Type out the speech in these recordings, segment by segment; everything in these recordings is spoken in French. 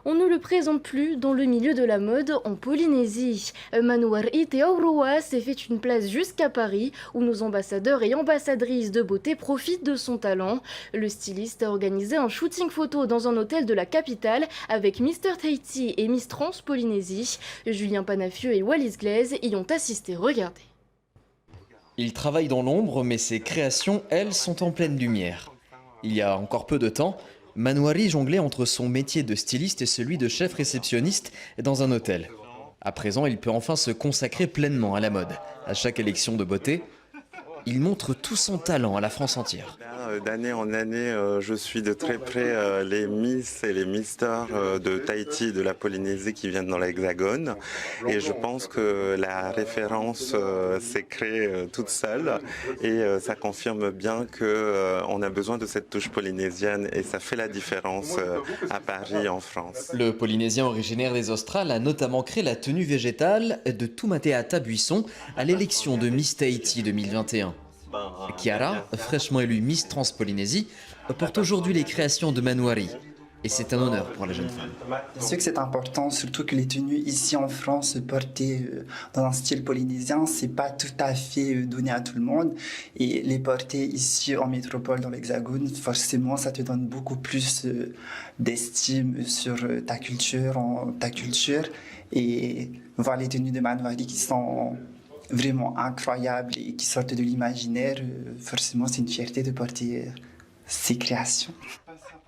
On ne le présente plus dans le milieu de la mode en Polynésie. Manouari Teauroa s'est fait une place jusqu'à Paris, où nos ambassadeurs et ambassadrices de beauté profitent de son talent. Le styliste a organisé un shooting photo dans un hôtel de la capitale avec Mr Tahiti et Miss Trans Polynésie. Julien Panafieux et Wallis Glaise y ont assisté. Regardez. Il travaille dans l'ombre, mais ses créations, elles, sont en pleine lumière. Il y a encore peu de temps, Manouari jonglait entre son métier de styliste et celui de chef réceptionniste dans un hôtel. À présent, il peut enfin se consacrer pleinement à la mode. À chaque élection de beauté, il montre tout son talent à la France entière. D'année en année, je suis de très près les Miss et les Misters de Tahiti et de la Polynésie qui viennent dans l'Hexagone. Et je pense que la référence s'est créée toute seule. Et ça confirme bien qu'on a besoin de cette touche polynésienne. Et ça fait la différence à Paris, en France. Le Polynésien originaire des Australes a notamment créé la tenue végétale de Tumateata Buisson à l'élection de Miss Tahiti 2021. Kiara, fraîchement élue Miss Trans Polynésie, porte aujourd'hui les créations de Manouari. Et c'est un honneur pour la jeune femme. Je sais que c'est important, surtout que les tenues ici en France portées dans un style polynésien, c'est pas tout à fait donné à tout le monde. Et les porter ici en métropole, dans l'Hexagone, forcément, ça te donne beaucoup plus d'estime sur ta culture, Et voir les tenues de Manouari qui sont vraiment incroyables et qui sortent de l'imaginaire, forcément, c'est une fierté de porter ces créations.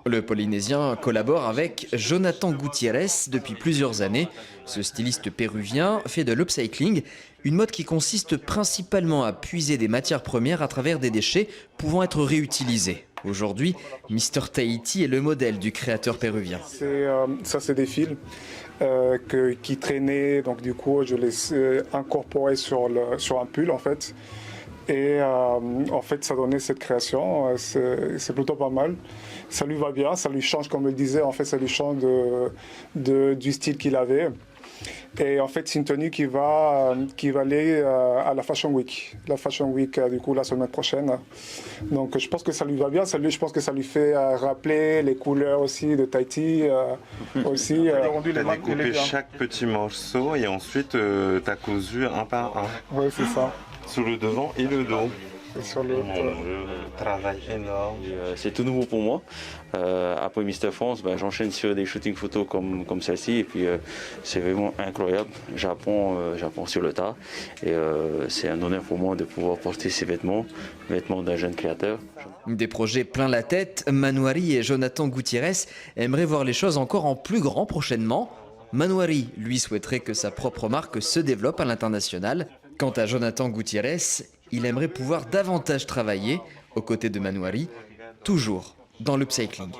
Le Polynésien collabore avec Jonathan Gutiérrez depuis plusieurs années. Ce styliste péruvien fait de l'upcycling, une mode qui consiste principalement à puiser des matières premières à travers des déchets pouvant être réutilisés. Aujourd'hui, Mr Tahiti est le modèle du créateur péruvien. Ça, c'est des fils qui traînaient, donc du coup, je les incorporais sur un pull en fait. Et en fait, ça donnait cette création, c'est plutôt pas mal. Ça lui va bien, ça lui change, comme il disait, en fait, ça lui change du style qu'il avait. Et en fait, c'est une tenue qui va aller à la Fashion Week. La Fashion Week, du coup, la semaine prochaine. Donc, je pense que ça lui va bien. Je pense que ça lui fait rappeler les couleurs aussi de Tahiti. Aussi, tu as découpé chaque petit morceau et ensuite, tu as cousu un par un. Oui, c'est ça. Sur le devant et le dos. Sur le travail énorme. C'est tout nouveau pour moi. Après Mister France, j'enchaîne sur des shootings photos comme celle-ci et puis c'est vraiment incroyable. J'apprends sur le tas et c'est un honneur pour moi de pouvoir porter ces vêtements d'un jeune créateur. Des projets plein la tête, Manouari et Jonathan Gutiérrez aimeraient voir les choses encore en plus grand prochainement. Manouari, lui, souhaiterait que sa propre marque se développe à l'international. Quant à Jonathan Gutiérrez, il aimerait pouvoir davantage travailler aux côtés de Manouari, toujours dans l'upcycling.